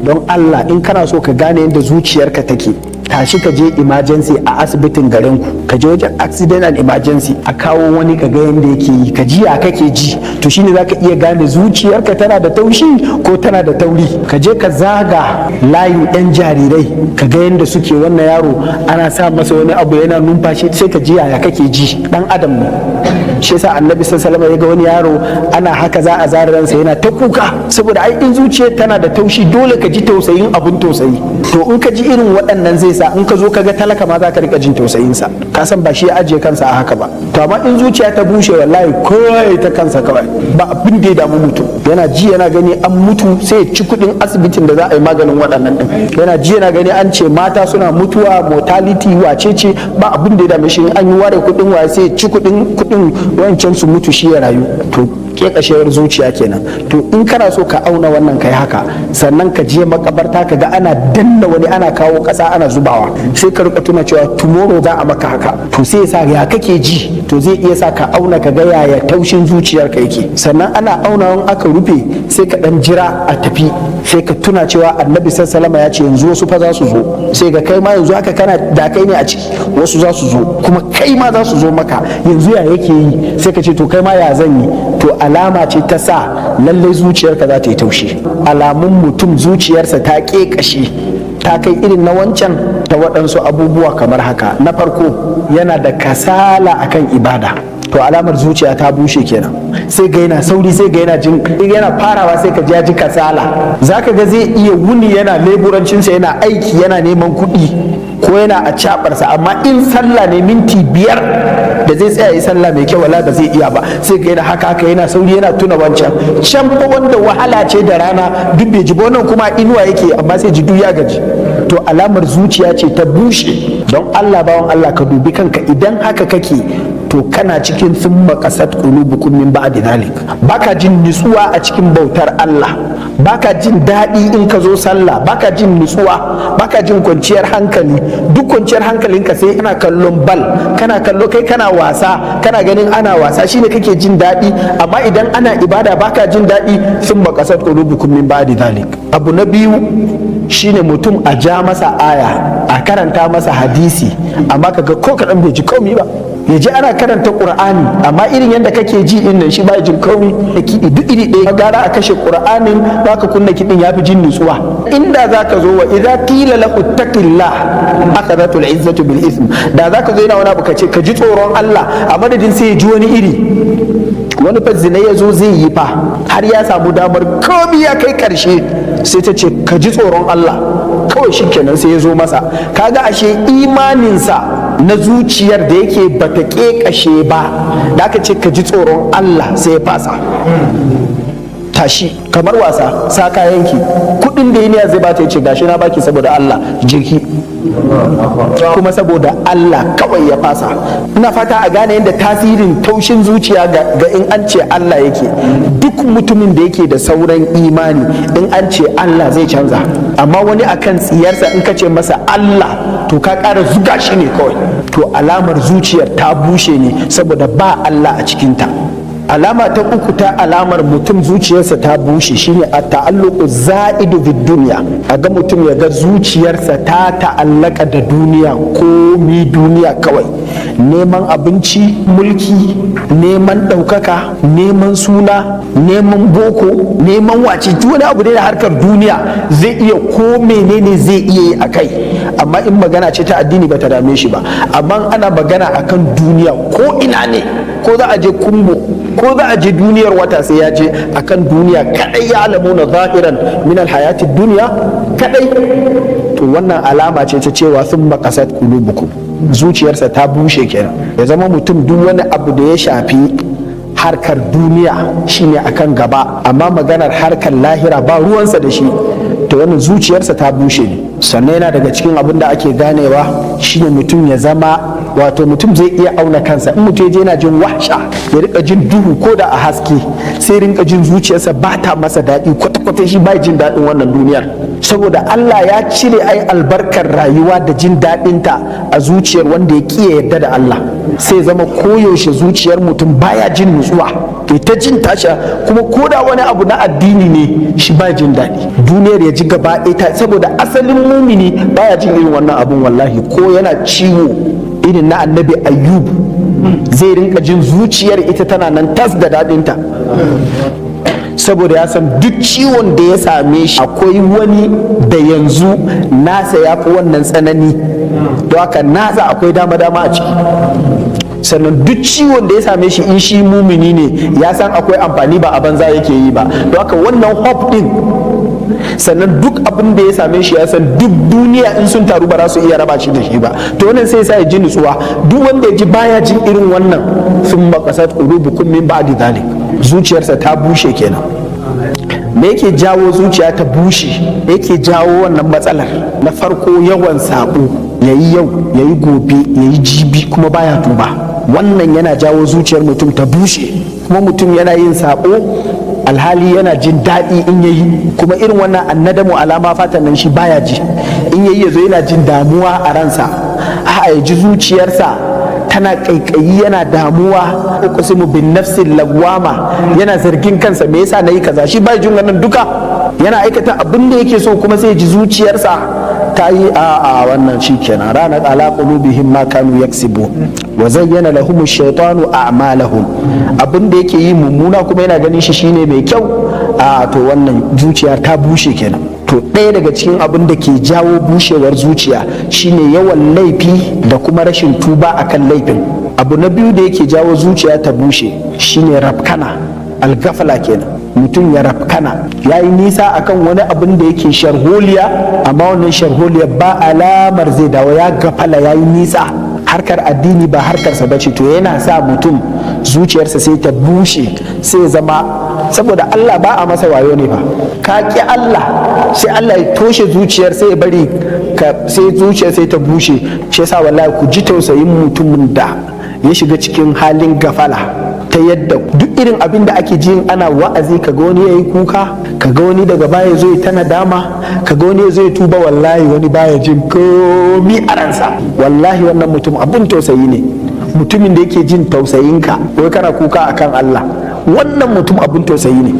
don Allah in kana so ka gane yadda zuciyarka take, tashi ka je emergency a asibitin garin ku, ka je wajen accident and emergency a kawo wani ka ga yadda yake yi, ka ji ya kake ji, to shine zaka iya gane zuciyarka tana da taushi ko tana da tauri. Ka je ka zaga layin yan jarirai ka ga yadda suke, wannan yaro ana sa masa wani abu yana numfashi, sai ka ji ya kake ji, dan adam ne. Shi yasa annabi sallallahu alaihi wasallam ya ga wani yaro ana haka za a zara ransa yana ta kuka, saboda ai in zuciyar tana da taushi dole ka ji tausayin abun tausayi. To in ka ji irin waɗannan zai sa in ka zo ka ga talaka ma za ka rika jin tausayin sa, ka san ba shi ya ajiye kansa a haka ba. To amma in zuciya ta bushe wallahi kawai ta kansa kawai, ba abin da ya damu mutum, yana ji yana gani an mutu sai ya ci kuɗin asibitin da za a yi maganin waɗannan ɗin, yana ji yana gani an ce mata suna mutuwa mortality wacece, ba abin da ya dame shi, an yi ware kuɗin waye sai ya ci kuɗin wancan su mutu shi ya rayu. To kekashewar zuciya kenan. To in kana so ka auna wannan kai haka, sannan ka je makabarta ka ga ana danna wani ana kawo ƙasa ana zubawa, sai ka rika tuna cewa tomorrow za a maka haka, to sai sa ya kake ji, to zai iya sa ka auna ka ga yaya taushin zuciyarka yake. Sannan ana auna in aka rufe sai ka dan jira a tafi, sai ka tuna cewa annabi sallallahu alaihi ya ce yanzu wasu fa za su zo, sai ga kai ma yanzu haka kana da kai ne a ciki, wasu za su zo kuma kai ma za su zo maka, yanzu ya yake yi, sai ka ce to kai ma ya zan yi. To alama ce ta sa lallai zuciyarka za ta yi taushi. Alamun mutum zuciyarsa ta ƙeƙashe ta kai irin na wancan ta waɗansu abubuwa kamar haka. Na farko yana da kasala akan ibada, to alamar zuciya ta bushe kenan. Sai ga yana sauri, sai ga yana jin, yana farawa sai ka ji kasala. Zaka ga zai iya wuni yana leburancinsa, yana aiki, yana neman kuɗi ko yana a cabarsa, amma in sallah ne minti 5 da zai tsaya yi sallah mai kyau wala ba zai iya ba. Sai ga yana haka yana sauri, yana tuna wancan can fa wanda wahala ce da rana duk bai ji ba, wannan kuma inuwa yake amma sai ji duk ya gaji. To alamar zuciya ce ta bushe. Don Allah bawan Allah ka dubi kanka, idan haka kake to kana cikin thumma qasat qulubukum min ba'di dhalik. Baka jin nutsuwa a cikin bautar Allah, baka jin daɗi in ka zo sallah, baka jin nutsuwa, baka jin kwanciyar hankali. Duk kwanciyar hankalinka sai kana kallon bal, kana kallo kai kana wasa, kana ganin ana wasa shine kake jin daɗi, amma idan ana ibada baka jin daɗi. thumma qasat qulubukum min ba'di dhalik. Abu na biyu shine mutum a ja masa aya, a karanta masa hadisi, amma kaga ko kaɗan bai ji komai ba. Ya ji ana karanta Qur'ani amma irin yadda kake ji din nan shi ba jin komai, da kiɗi duk iri ɗaya. Gara a kashe Qur'anin zaka kunna kiɗin yafi jin nutsuwa. Inda zaka zo wa idza qila lahu taqillah akhadhatul izzatu bil ism, da zaka zo yana wani abu kace ka ji tsoron Allah, a madadin sai ya ji wani iri. Wani fa zina ya zo zai yi fa har ya samu damar komai ya kai karshe, sai ta ce ka ji tsoron Allah, kawai shikenan sai ya zo masa. Kaga ashe imaninsa na zuciyar da yake bata ƙeƙashe ba, da aka ce ka ji tsoron Allah sai ya fasa. Tashi kamar wasa, sa kayanki, kudin da yiniya zai bata yace gashi na baki saboda Allah, jirki kuma saboda Allah kawai ya fasa. Ina fata a gane yadda tasirin taushin zuciya ga in an ce Allah yake. Duk mutumin da yake da sauran imani in an ce Allah zai canza, amma wani akan tsiyarsa in ka ce masa Allah to ka ƙara zuga shi ne kawai. To alamar zuciyar ta bushe ne saboda ba Allah a cikinta. Alama ta uku ta alamar mutum zuciyarsa ta bushe shine a ta'alluqu za'idu bid dunya. A ga mutum ya ga zuciyarsa ta ta'allaka da duniya, komi duniya kawai, neman abinci, mulki, neman ɗaukaka, neman suna, neman boko, neman wace, wani abu ne da harkar duniya zai iya ko menene zai iya yi a kai. Amma in magana ce ta addini ba ta dame shi ba. Amma ana magana akan duniya ko ina ne, ko za a je kumbo, ko za a je duniyar wata sai ya je. Akan duniya kadai ya alamuna zahiran min alhayati duniya kadai. To wannan alama ce ta cewa sun qasat qulubukum, zuciyarsa ta bushe kenan. Ya zama mutum duk wani abu da ya shafi harkar duniya shine akan gaba, amma maganar harkar lahira ba ruwansa da shi, to wannan zuciyarsa ta bushe ne. Sannan yana daga cikin abin da ake ganewa shine mutum ya zama, wato mutum zai iya auna kansa. In mutum yana jin wahsha, ya rika jin duhu ko da a haske, sai rinka jin zuciyarsa ba ta masa daɗi, kwata-kwata shi ba jin daɗin wannan duniyar, saboda Allah ya cire ai albarkar rayuwa da jin daɗinta a zuciyar wanda ya ƙi yarda da Allah. sai zama koyaushe zuciyar mutum baya jin nutsuwa, ta jin tasha, kuma koda wani abu na addini ne shi ba jin daɗi, duniyar ya ji gaba ɗaya, saboda asalin mumini baya jin irin wannan abun. Wallahi ko yana ciwo irin na annabi Ayyub zai rinka jin zuciyar ita tana nan tas da daɗinta, saboda ya san duk ciwon da ya same shi akwai wani da yanzu nasa ya fi wannan tsanani, don haka nasa akwai dama-dama a ciki. Sannan duk ciwon da ya same shi in shi mumini ne ya san akwai amfani, ba a banza yake yi ba, don haka wannan hope din. Sannan duk abin da ya same shi ya san duk duniya in sun taru ba za su iya raba shi da shi ba, to wannan sai sa ya ji nutsuwa. Duk wanda ya ji baya jin irin wannan, sun makasat qulubukum min ba'di dhalik, zuciyarsa ta bushe kenan. Me yake jawo zuciya ta bushe? Yake jawo wannan matsalar? Na farko yawan sabo, yayi yau yayi gobe yayi jibi kuma baya tuba. Wannan yana jawo zuciyar mutum ta bushe, kuma mutum yana yin sabo alhali yana jin daɗi in yayi, kuma irin wannan annadamu alama fatan nan shi baya ji. In yayi yazo yana jin damuwa a ransa, a ya ji zuciyarsa tana kaikayi, yana damuwa, uqsimu bin nafsil lawwama, yana zargin kansa, me yasa nayi kaza. Shi bai jin wannan duka, yana aikata abin da yake so, kuma sai ji zuciyarsa ta yi a wannan shikenan. Ranat ala qulubihim ma kanu yaksibu wa zayyana lahum ash-shaytanu a'malahum. Abin da yake yi mummuna kuma yana ganin shi shine mai kyau, to wannan zuciya ta bushe kenan. To ɗaya daga cikin abin da ke jawo bushewar zuciya shine yawan laifi da kuma rashin tuba akan laifin. Abu na biyu da yake jawo zuciya ta bushe shine rafkana, algafala kenan. Mutum ya rafkana, ya yi nisa akan wani abin da yake sharholiya, amma wannan sharholiya ba alamar zai dawo, ya gafala, ya yi nisa. Harkar addini ba harkarsa ba ce, to yana sa mutum zuciyarsa sai ta bushe, sai zama, saboda Allah ba a masa wayo ne ba, ka ƙi Allah sai Allah ya toshe zuciyar, sai ya bari sai zuciyar sai ta bushe. Shi yasa wallahi ku ji tausayin mutumin da ya shiga cikin halin gafala, ta yadda duk irin abin da ake jin ana wa'azi, kaga wani yayi kuka, kaga wani daga baya zo ta nadama, kaga wani zai tuba, wallahi wani baya jin komi a ransa. Wallahi wannan mutum abin tausayi ne. Mutumin da yake jin tausayinka wai kana kuka akan Allah, wannan mutum abin tausayi ne.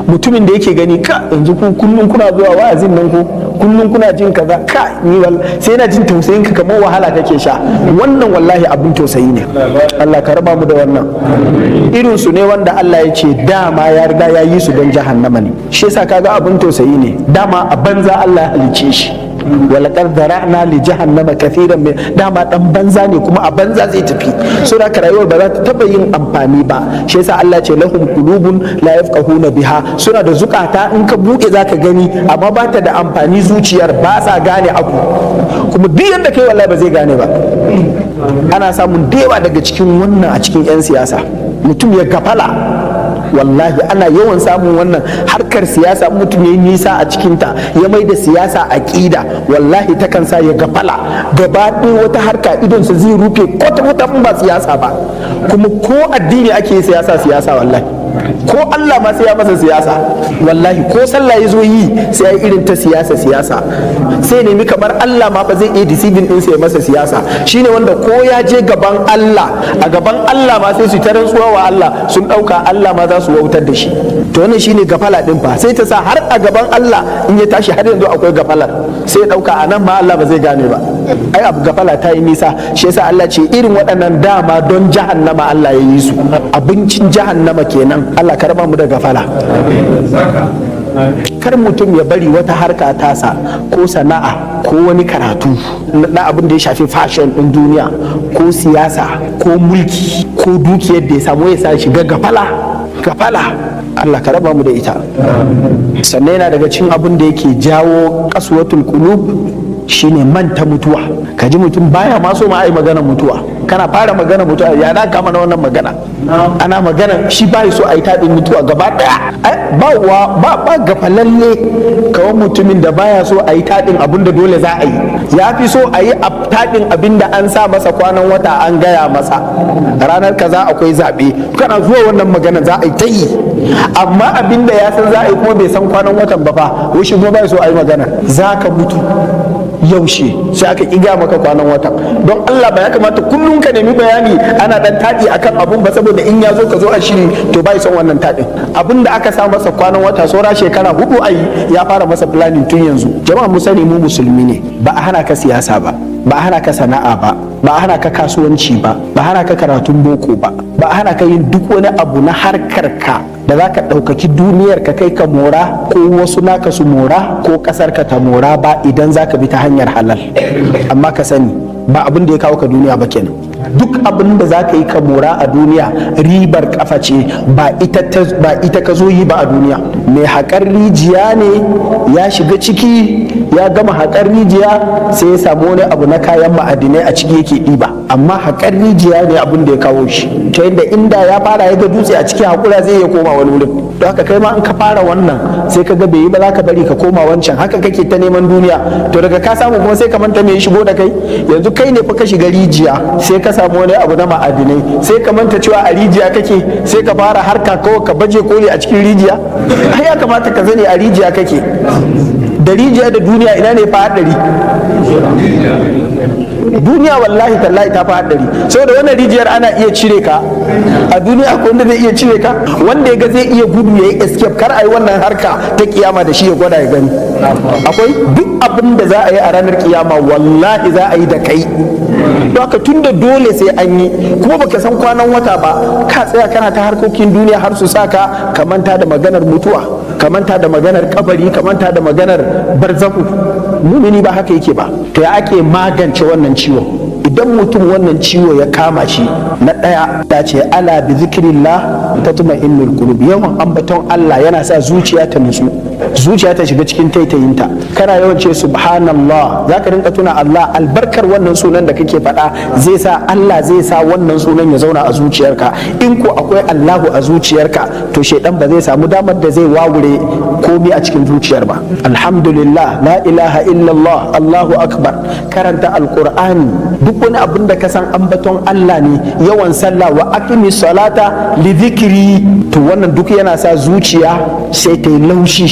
Mutumin da yake gani ka yanzu ku kullum kuna zuwa wa'azin nan, ku kullum kuna jin kaza, ka ni sai yana jin tausayin ka kamar wahala kake sha, wannan wallahi abin tausayi ne. Allah ka raba mu da wannan. Irin su ne wanda Allah ya ce dama ya riga ya yi su don jahannama ne. Shi yasa kaga abin tausayi ne, dama a banza Allah ya halice shi. walaqad zara'na li jahannama kathiran min, dama dan banza ne kuma a banza zai tafi, saboda ka rayuwar ba za ta taba yin amfani ba. Shi yasa Allah ce lahum qulubun la yafqahuna biha, suna da zukata in ka buɗe zaka gani amma ba ta da amfani, zuciyar ba sa gane abu, kuma duk yadda kai wallahi ba zai gane ba. Ana samun dewa daga cikin wannan a cikin 'yan siyasa, mutum ya gafala, wallahi ana yawan samun wannan harkar siyasa. Mutum ya yi nisa a cikinta, ya mai da siyasa aƙida, wallahi takan sa ya gafala gaba ɗaya. Wata harka idonsa zai rufe kwata-kwata ba siyasa ba, kuma ko addini ake siyasa wallahi, ko Allah ma sai ya masa siyasa wallahi, ko sallah ya zo yi sai ya irin ta siyasa, sai nemi kamar Allah ma ba zai iya deceiving din sai ya masa siyasa. Shine wanda ko ya je gaban Allah, a gaban Allah ma sai su ta rantsuwa wa Allah, sun ɗauka Allah ma za su wautar da shi. To wannan shine gafala din fa, sai ta sa har a gaban Allah in ya tashi har yanzu akwai gafalar, sai ya ɗauka a nan ma Allah ba zai gane ba. Ai abu gafala ta yi nisa. Shi yasa Allah ce irin waɗannan dama don jahannama Allah ya yi su, abincin jahannama kenan. Allah karba mu da gafala. Kar mutum ya bari wata harka tasa ko sana'a ko wani karatu na abin da ya shafi fashion din duniya ko siyasa ko mulki ko dukiyar da ya samu ya sa shiga gafala. Allah ka raba mu da ita. Sannan yana daga cikin abin da yake jawo qaswatul qulub shine manta mutuwa. Kaji mutum baya ma so ma ai magana mutuwa, kana fara magana mutuwa ya da kama na wannan magana, ana magana shi bai so ai taɗin mutuwa gaba daya. Ba gafalalle kawai mutumin da baya so ai taɗin abin da dole za a yi, ya fi so a yi taɗin abin da an sa masa kwanan wata, an gaya masa ranar kaza akwai zaɓe, kana zuwa wannan magana za a yi ta yi, amma abin da ya san za a yi kuma bai san kwanan watan ba fa, wai shi kuma bai so a yi magana. Za ka mutu yaushe sai aka iga maka kwanan watan. Don Allah ba ya kamata kullum ka nemi bayani ana dan taɗi akan abun ba, saboda in ya zo ka zo a shiri to bai son wannan taɗin. Abin da aka sa masa kwanan wata saura shekara 4 ayi ya fara masa planning tun yanzu. Jama'a mu sani mu musulmi ne, ba a hana ka siyasa ba, ba a hana ka sana'a ba, ba a hana ka kasuwanci ba, ba a hana ka karatun boko ba, ba a hana ka yin duk wani abu na harkar ka da za ka ɗaukaki duniyar ka kai ka mora ko wasu naka su mora ko ƙasar ka ta mora ba, idan za ka bi ta hanyar halal. Amma ka sani ba abin da ya kawo ka duniya ba kenan. Duk abin da za ka yi ka mora a duniya ribar kafa ce, ba ita ka zo yi ba a duniya. Mai haƙar rijiya ne ya shiga ciki, ya gama haƙar rijiya sai ya samu wani abu na kayan ma'adinai a ciki yake ɗiba, amma haƙar rijiya ne abin da ya kawo shi, ta yadda inda ya fara ya ga dutse a cikin haƙura zai iya koma wani wurin. Don haka kai ma in ka fara wannan sai ka ga bai yi ba, za ka bari ka koma wancan, haka kake ta neman duniya. To daga ka samu kuma sai ka manta me ya shigo da kai. Yanzu kai ne fa ka shiga rijiya sai ka samu wani abu na ma'adinai, sai ka manta cewa a rijiya kake, sai ka fara harka kawai ka baje koli a cikin rijiya. Ai ya kamata ka zane a rijiya kake. Da rijiya da duniya ina ne fa haɗari? Duniya wallahi tallahi ta fi haɗari, saboda wannan rijiyar ana iya cire ka a duniya, ko wanda zai iya cire ka, wanda ya ga zai iya gudu ya yi escape. Kar a yi wannan harka ta kiyama da shi ya gwada ya gani. Akwai duk abin da za a yi a ranar kiyama wallahi za a yi da kai. Don haka tun da dole sai an yi, kuma baka san kwanan wata ba, ka tsaya kana ta harkokin duniya har su saka ka manta da maganar mutuwa, ka manta da maganar kabari, ka manta da maganar barzaku. Mumini ba haka yake ba. To ya ake magance wannan ciwo? Idan mutum wannan ciwo ya kama shi, na ɗaya ta ce ala bi zikrillah tatma'innul qulub. Yawan ambaton Allah yana sa zuciya ta nutsu, zuciya ta shiga cikin taitayinta. Kana yawan ce subhanallah, zaka rinka tuna Allah, albarkar wannan sunan da kake faɗa zai sa Allah zai sa wannan sunan ya zauna a zuciyarka. In ko akwai Allahu a zuciyarka to shaidan ba zai samu damar da zai wawure komai a cikin zuciyar ba. Alhamdulillah, la ilaha illallah, Allahu akbar, karanta alqur'ani, duk wani abin da ka san ambaton Allah ne, yawan sallah, wa aqimi salata li dhikri, to wannan duk yana sa zuciya sai ta yi laushi.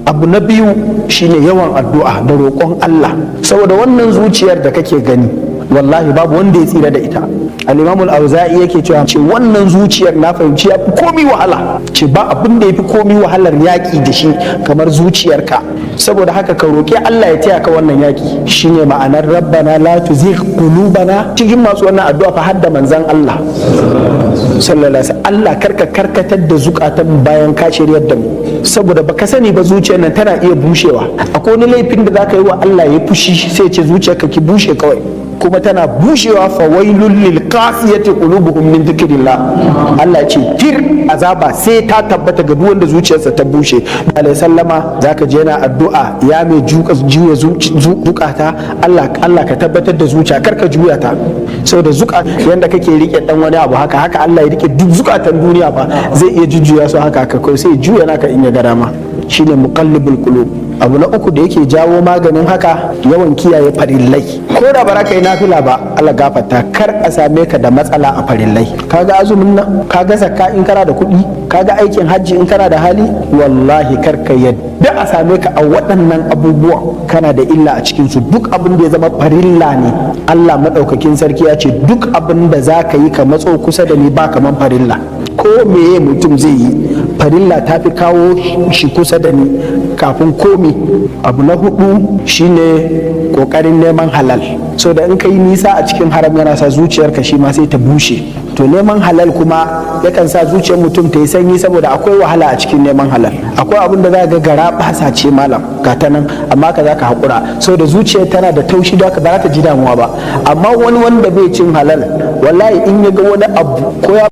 Abu na biyu shine yawan addu'a da roƙon Allah, saboda wannan zuciyar da kake gani wallahi babu wanda ya tsira da ita. Al-Imam al-Auza'i yake cewa ce wannan zuciyar na fahimci ya fi komi wahala, ce ba abin da ya fi komi wahalar yaƙi da shi kamar zuciyarka. Saboda haka ka roƙi Allah ya taya ka wannan yaƙi. Shine ma'anar rabbana la tuzigh qulubana. Cikin masu wannan addu'a fa hadda manzon Allah sallallahu alaihi wasallam, Allah karka karkatar da zukatan bayan ka shiryar da mu, saboda baka sani ba zuciyar nan tana iya bushewa. Akwai wani laifin da zaka yi wa Allah ya fushi sai ce zuciyarka ki bushe kawai, kuma tana bushewa. fa wailul lil qasiyati qulubuhum min dhikrillah. Allah ya ce tir azaba sai ta tabbata ga duk wanda zuciyarsa ta bushe. Alaihi sallama zaka je yana addu'a, ya mai juya zukata, Allah ka tabbatar da zuciya, kar ka juya ta, saboda zuka yanda kake rike dan wani abu haka Allah ya rike duk zukatan duniya ba, zai iya jujjuya su haka sai juya naka in ya ga dama. Shine muqallibul qulub. Abu na uku da yake jawo maganin haka, yawan kiyaye farillai. Ko da ba ka yi nafila ba, Allah gafarta, kar a same ka da matsala a farillai. Kaga azumin nan, kaga zakka in kana da kuɗi, kaga aikin hajji in kana da hali, wallahi kar ka yadda a same ka a waɗannan abubuwan kana da illa a cikin su. Duk abin da ya zama farilla ne, Allah madaukakin sarki ya ce duk abin da za ka yi ka matso kusa da ni ba kaman farilla. Ko meye mutum zai yi, farilla ta fi kawo shi kusa da ni kafin komi. Abu na hudu shine kokarin neman halal, so da in ka yi nisa a cikin haram yana sa zuciyarka shi ma sai ta bushe. To neman halal kuma yakan sa zuciyar mutum ta yi sanyi, saboda akwai wahala a cikin neman halal. Akwai abin da za ga gara basa ce malam ga ta nan, amma ka za ka haƙura, saboda zuciyar tana da taushi, da ba za ta ji damuwa ba. Amma wani wanda bai cin halal, wallahi in ya ga wani abu ko ya